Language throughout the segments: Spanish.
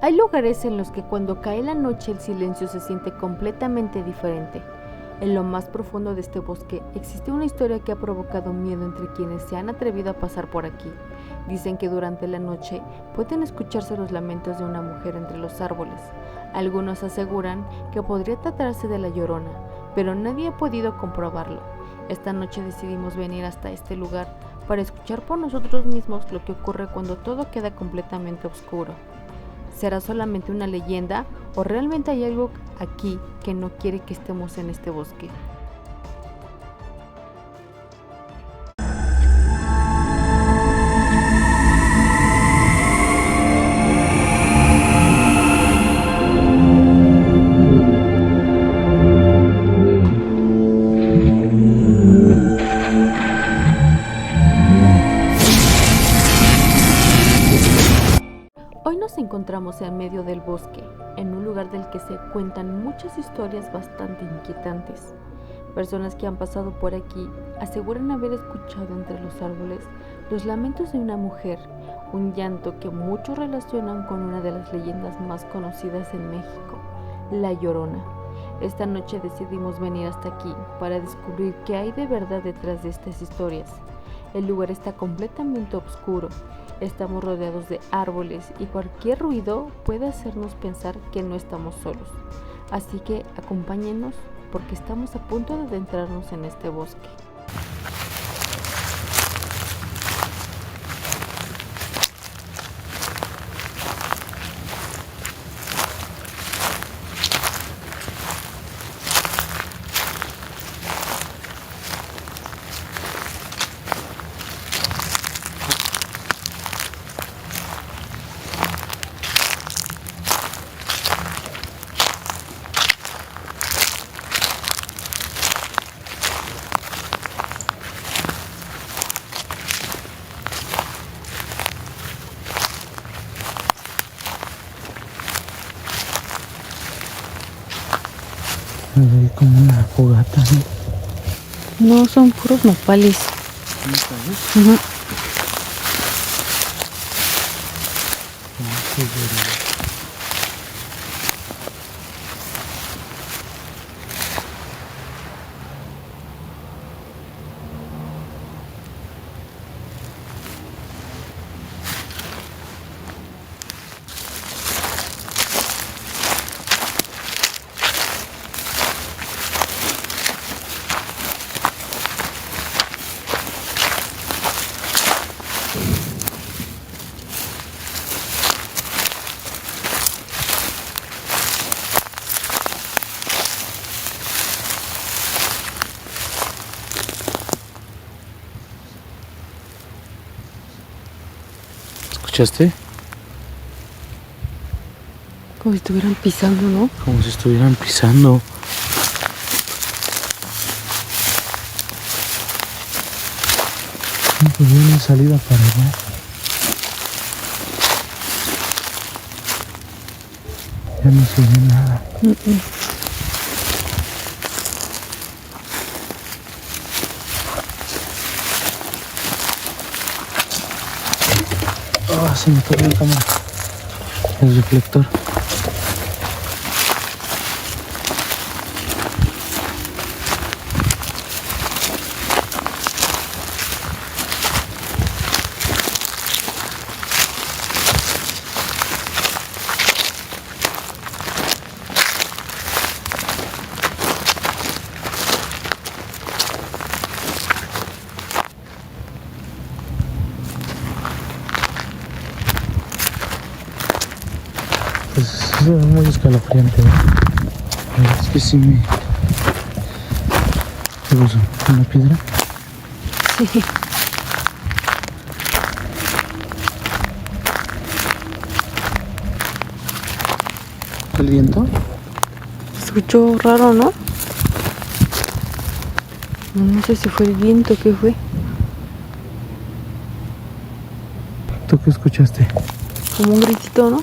Hay lugares en los que cuando cae la noche el silencio se siente completamente diferente. En lo más profundo de este bosque existe una historia que ha provocado miedo entre quienes se han atrevido a pasar por aquí. Dicen que durante la noche pueden escucharse los lamentos de una mujer entre los árboles. Algunos aseguran que podría tratarse de la Llorona, pero nadie ha podido comprobarlo. Esta noche decidimos venir hasta este lugar para escuchar por nosotros mismos lo que ocurre cuando todo queda completamente oscuro. ¿Será solamente una leyenda o realmente hay algo aquí que no quiere que estemos en este bosque? Hoy nos encontramos en medio del bosque, en un lugar del que se cuentan muchas historias bastante inquietantes. Personas que han pasado por aquí aseguran haber escuchado entre los árboles los lamentos de una mujer, un llanto que muchos relacionan con una de las leyendas más conocidas en México, La Llorona. Esta noche decidimos venir hasta aquí para descubrir qué hay de verdad detrás de estas historias. El lugar está completamente oscuro. Estamos rodeados de árboles y cualquier ruido puede hacernos pensar que no estamos solos. Así que acompáñenos porque estamos a punto de adentrarnos en este bosque. Me ve como una fogata, ¿no? No, son puros nopales. ¿Nopales? Ujú. Ah, qué bueno. ¿Escuchaste? Como si estuvieran pisando, ¿no? Como si estuvieran pisando. No, pues viene salida para allá. Ya no se ve nada. Ah, se me cayó la cámara. El reflector. Pues se ve muy escalofriante, ¿eh? Es que sí me... ¿Qué pasó? ¿Una piedra? Sí. ¿El viento? Escuchó raro, ¿no? No sé si fue el viento, ¿qué fue? ¿Tú qué escuchaste? Como un gritito, ¿no?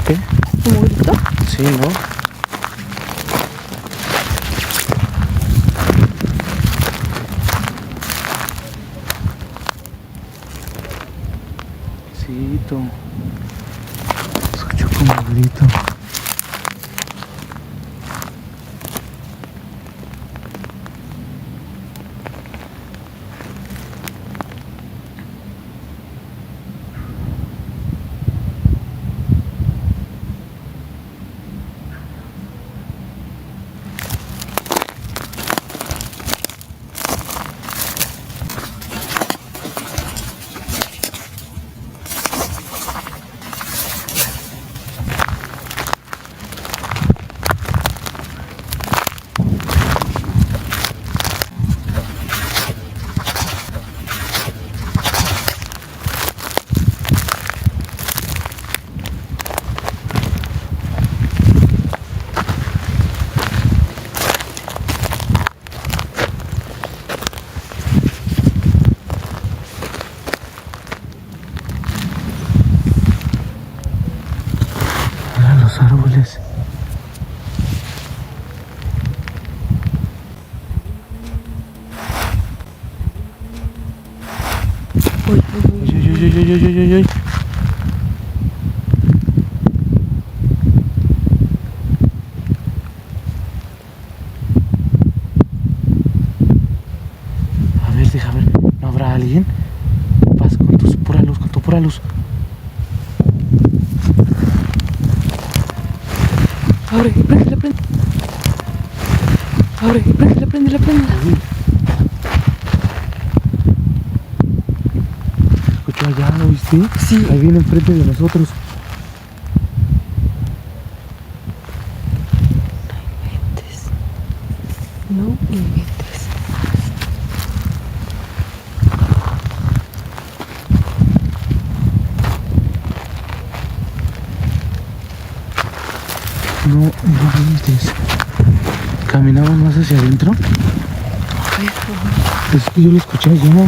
¿Qué? ¿Como un grito? Sí, ¿no? Sí, escucho como grito. Los árboles. Uy, Uy, uy, uy, uy, uy, uy, uy, uy. A ver, deja ver. ¿No habrá alguien? Vas con tu pura luz, con tu pura luz. abre, prende, prende. Abre, prende, prende, prende. Uy. ¿Escuchó allá? ¿Lo viste? Sí. Ahí viene enfrente de nosotros. No inventes. No inventes. ¿Caminamos más hacia adentro? A ver, Es que yo lo escuché allá.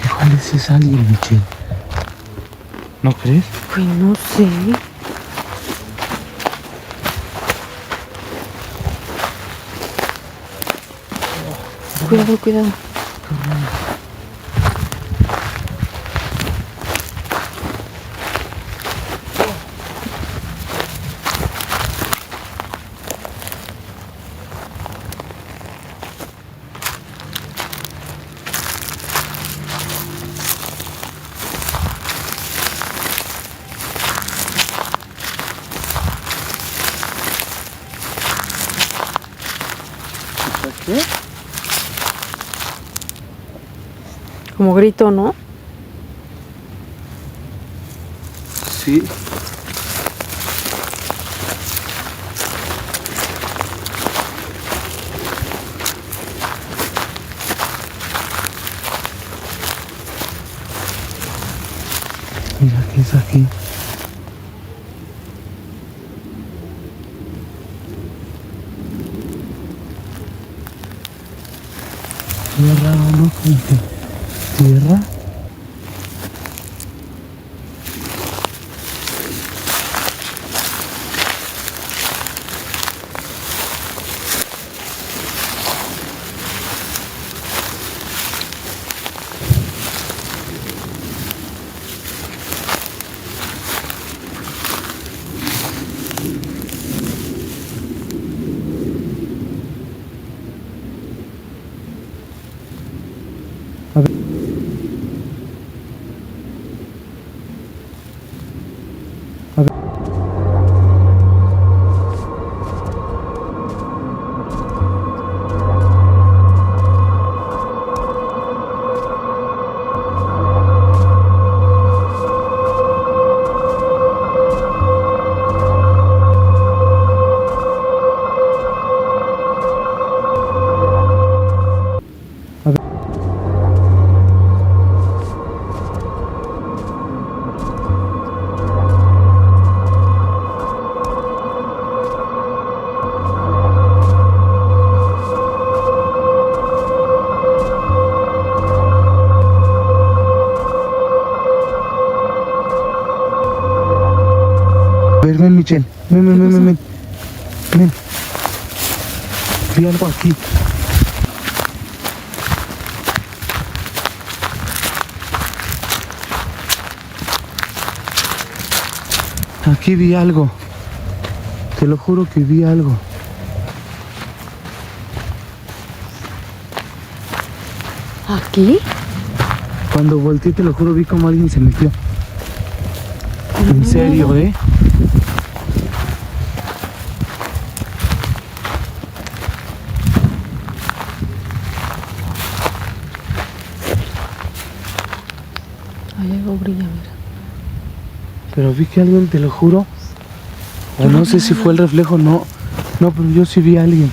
Igual ese es alguien, Michelle. ¿No crees? pues no sé. Cuidado, cuidado. ¿Qué? Como grito, ¿no? Sí. Mira qué es aquí. Tierra, ¿no? Como que tierra. A ver. A ver. A ver. Ven, Michelle. Ven. Ven. Vi algo aquí. Aquí vi algo. Te lo juro que vi algo. ¿Aquí? Cuando volteé, te lo juro, vi como alguien se metió. En serio, Ahí algo brilla, mira. Pero vi que alguien, te lo juro. O no sé si fue el reflejo, no. No, pero yo sí vi a alguien.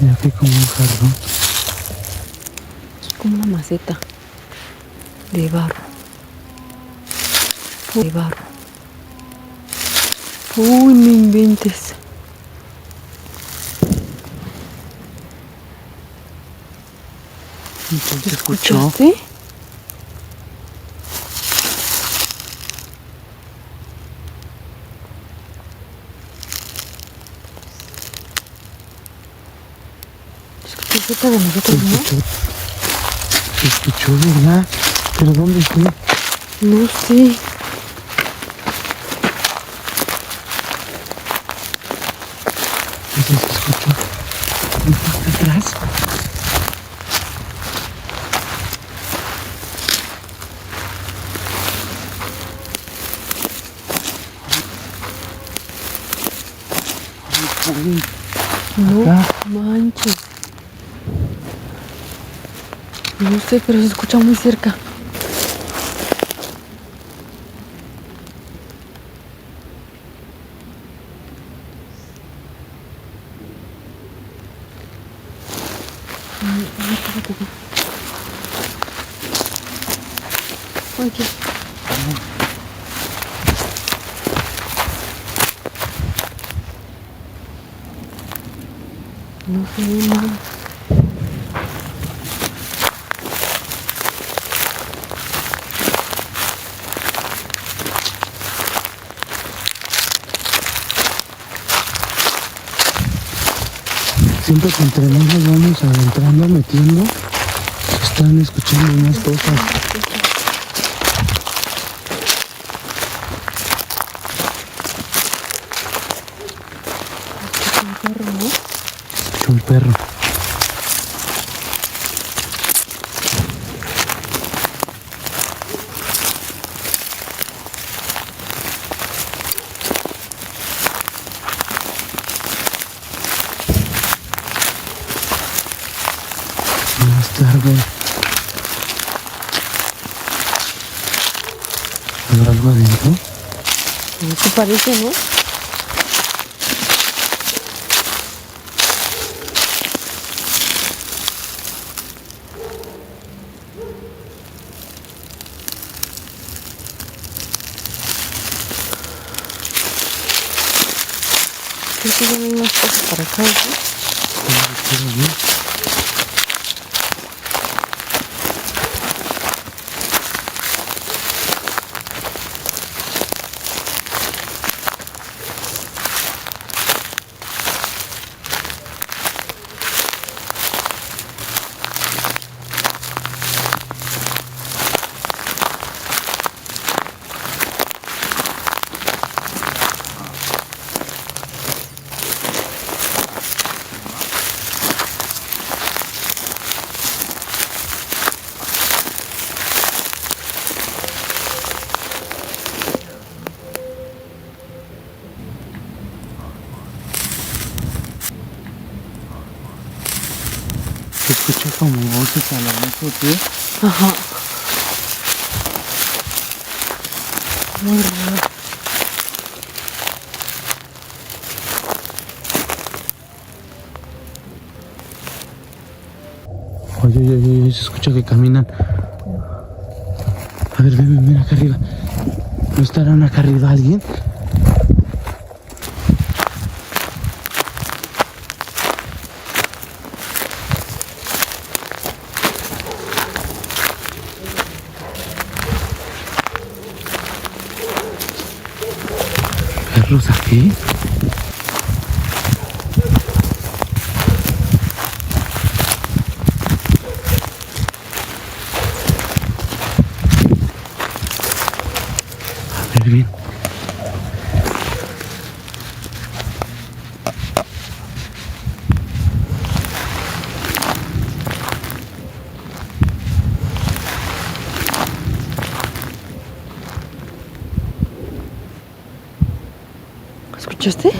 Mira aquí como un jardín. Es como una maceta de barro. De barro. Uy, no inventes. ¿Te escuchó? ¿Escuchaste? ¿Escuchó cerca de nosotros, no? Se escuchó, ¿verdad? ¿Pero dónde fue? No sé. Ese se escuchó. ¿Está atrás? Uy, No acá. manches. No sé, pero se escucha muy cerca. Aquí. No se ve nada. Siento que entre más nos vamos adentrando, metiendo, están escuchando más cosas. Un perro, ¿no? Escucho un perro. En este árbol. ¿Habrá algo adentro? Eso parece, ¿no? Creo que ya no hay más cosas para acá, ¿no? Se escucha como voces a lo lejos, ¿eh? Ajá. Muy raro. Oye, oye, oye, oye, se escucha que caminan. A ver, ven, ven acá arriba. ¿No estarán acá arriba alguien? ¿Perros aquí? ver bien. ¿Escuchaste?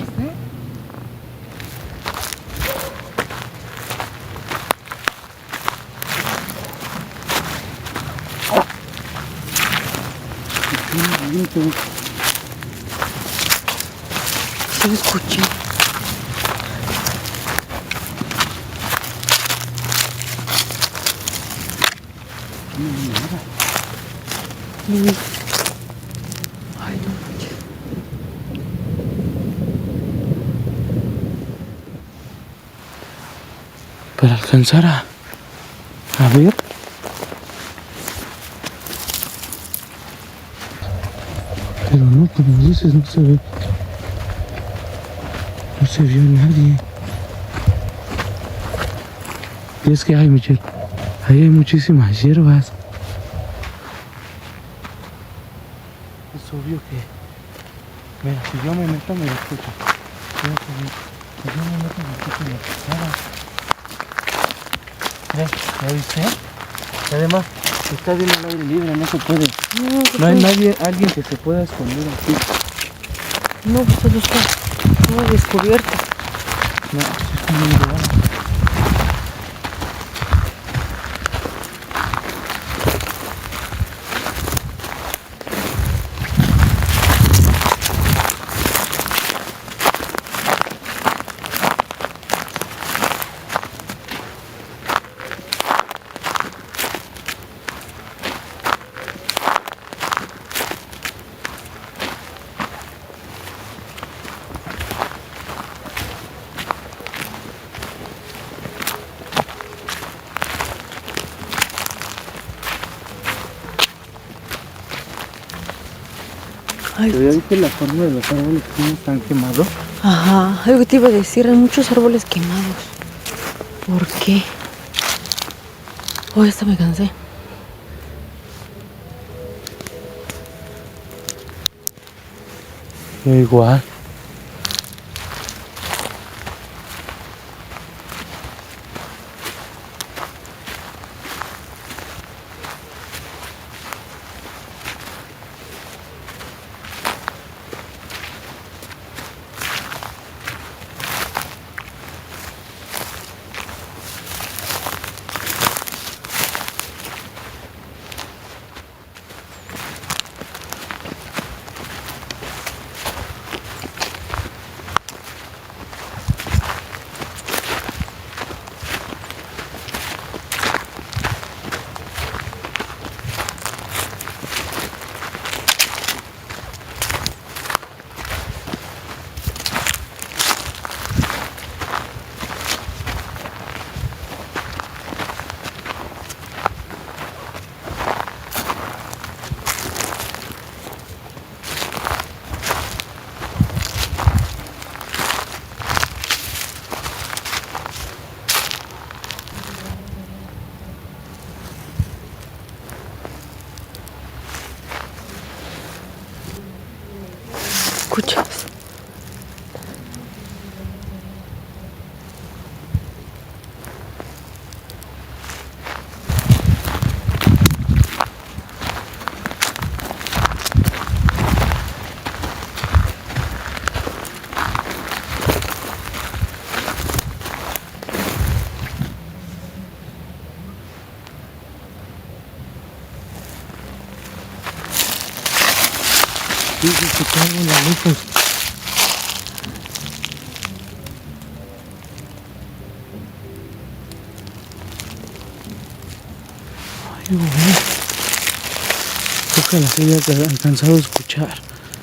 Sí lo escuché. No. Ay, no manches. Para alcanzar a ver. Pero no, como dices, no se ve. No se vio nadie. Y es que hay, Michelle, ahí hay muchísimas hierbas. Es obvio que... Mira, si yo me meto, me lo escucho. Si yo me meto, me escucho la pisada. ¿Ya viste? Y además, está bien al aire libre, no se puede. No hay nadie, alguien que se pueda esconder aquí. No, pues solo está todo descubierto. No, sí está muy raro. Ay, ¿Ya viste la forma de los árboles que no están quemados? ajá, algo que te iba a decir, hay muchos árboles quemados. ¿Por qué? Oh, esta me cansé. Igual. ¿Escuchas? Sí, se escucha algo en la lejos. Ay, güey. Ojalá se haya alcanzado a escuchar,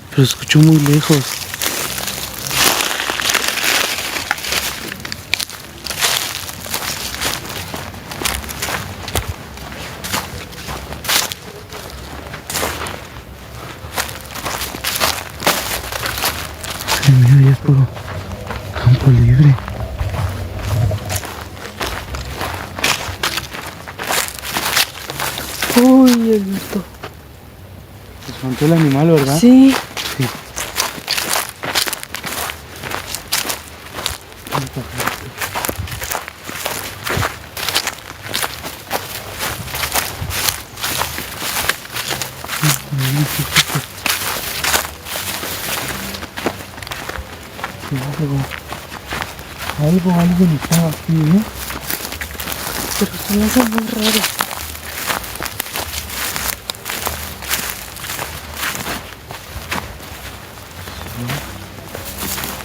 pero escuchó muy lejos. Ay, mira, ya es puro campo libre. Uy, el viento. montó el animal, ¿verdad? Sí. Sí. Alguien estaba aquí, ¿eh? Pero se me hace muy raro.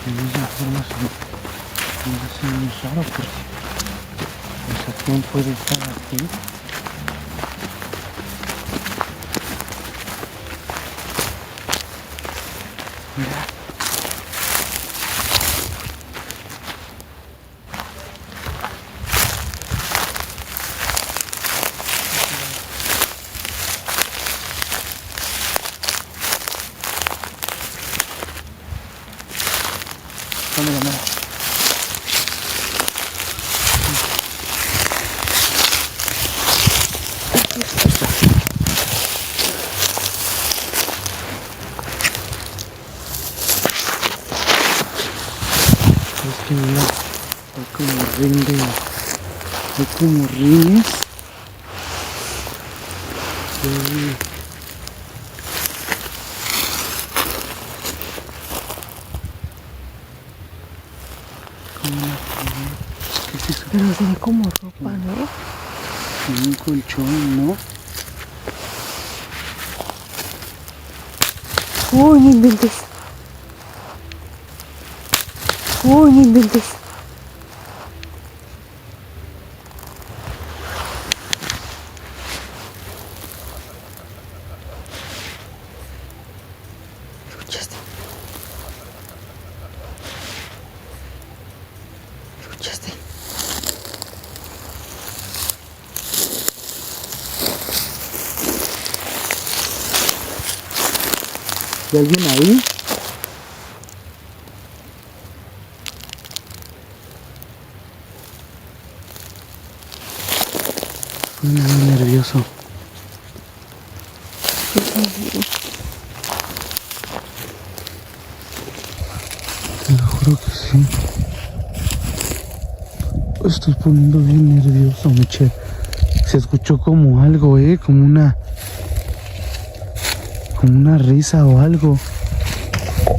De esa forma se me hace muy raro porque pues ¿a quién puede estar aquí? Mira. Dame la mano. Es que mira, hay como hay como rines. ¿Qué es eso? Pero se ve como ropa, ¿no? Un colchón, ¿no? Uy, no inventes. Uy, no inventes. ¿Escuchaste? ¿Escuchaste? ¿Hay alguien ahí? Me da muy nervioso. Te lo juro que sí. Estoy poniendo bien nervioso, Michelle. Se escuchó como algo, como una risa o algo.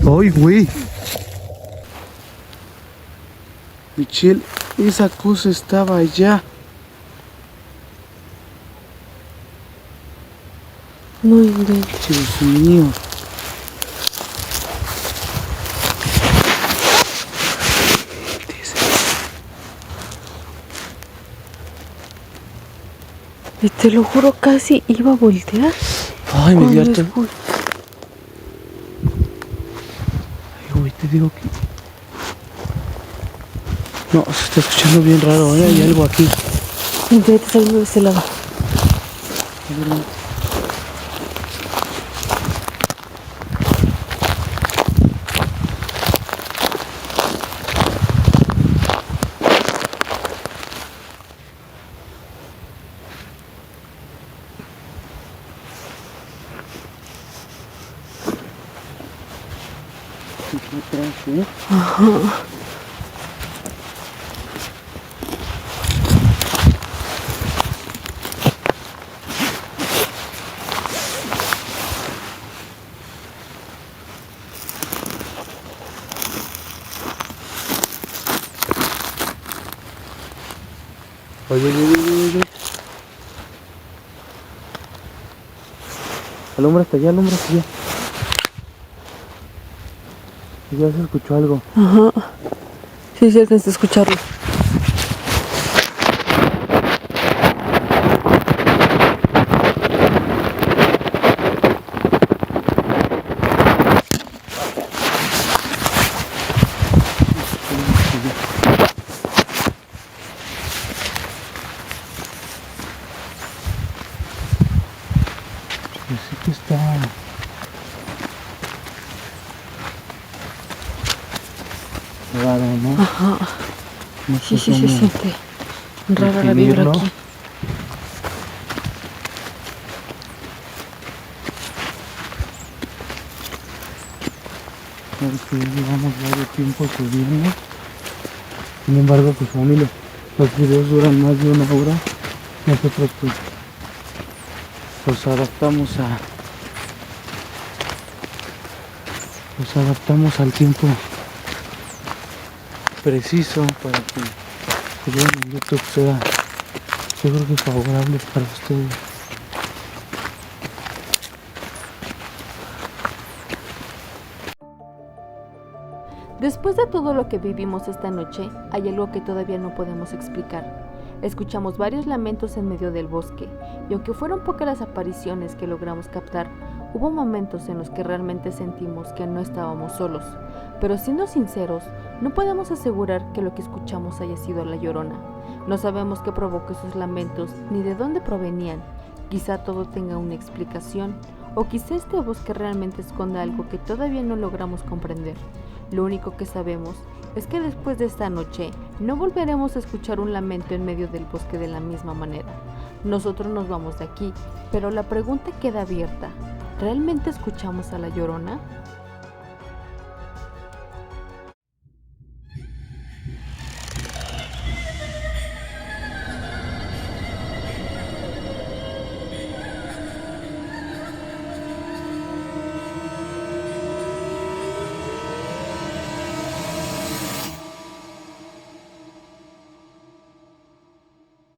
¡Ay, güey! Michelle, esa cosa estaba allá. No inventes. Dios mío. Y te lo juro, casi iba a voltear. Ay, me dio Cuando harto. Ay, güey, te digo que... No, se está escuchando bien raro, hay algo aquí. Vete saliendo de este lado. Ajá. Oye. Alumbra hasta allá, alumbra hasta allá. Ya se escuchó algo. Ajá. Sí, sí, alcancé a escucharlo. Pues sí que está... raro, ¿no? Ajá. No Sí, sé sí, se cómo siente rara la vibra definirlo. aquí. Sabes que ya llevamos varios tiempo subiendo. Sin embargo, pues familia, los videos duran más de 1 hora. Nosotros pues nos adaptamos al tiempo preciso para que el video en YouTube sea, yo creo que favorable para ustedes. Después de todo lo que vivimos esta noche, hay algo que todavía no podemos explicar. Escuchamos varios lamentos en medio del bosque, y aunque fueron pocas las apariciones que logramos captar, hubo momentos en los que realmente sentimos que no estábamos solos. Pero siendo sinceros, no podemos asegurar que lo que escuchamos haya sido la Llorona. No sabemos qué provocó esos lamentos ni de dónde provenían. Quizá todo tenga una explicación, o quizá este bosque realmente esconda algo que todavía no logramos comprender. Lo único que sabemos es que después de esta noche no volveremos a escuchar un lamento en medio del bosque de la misma manera. Nosotros nos vamos de aquí, pero la pregunta queda abierta. ¿Realmente escuchamos a la Llorona?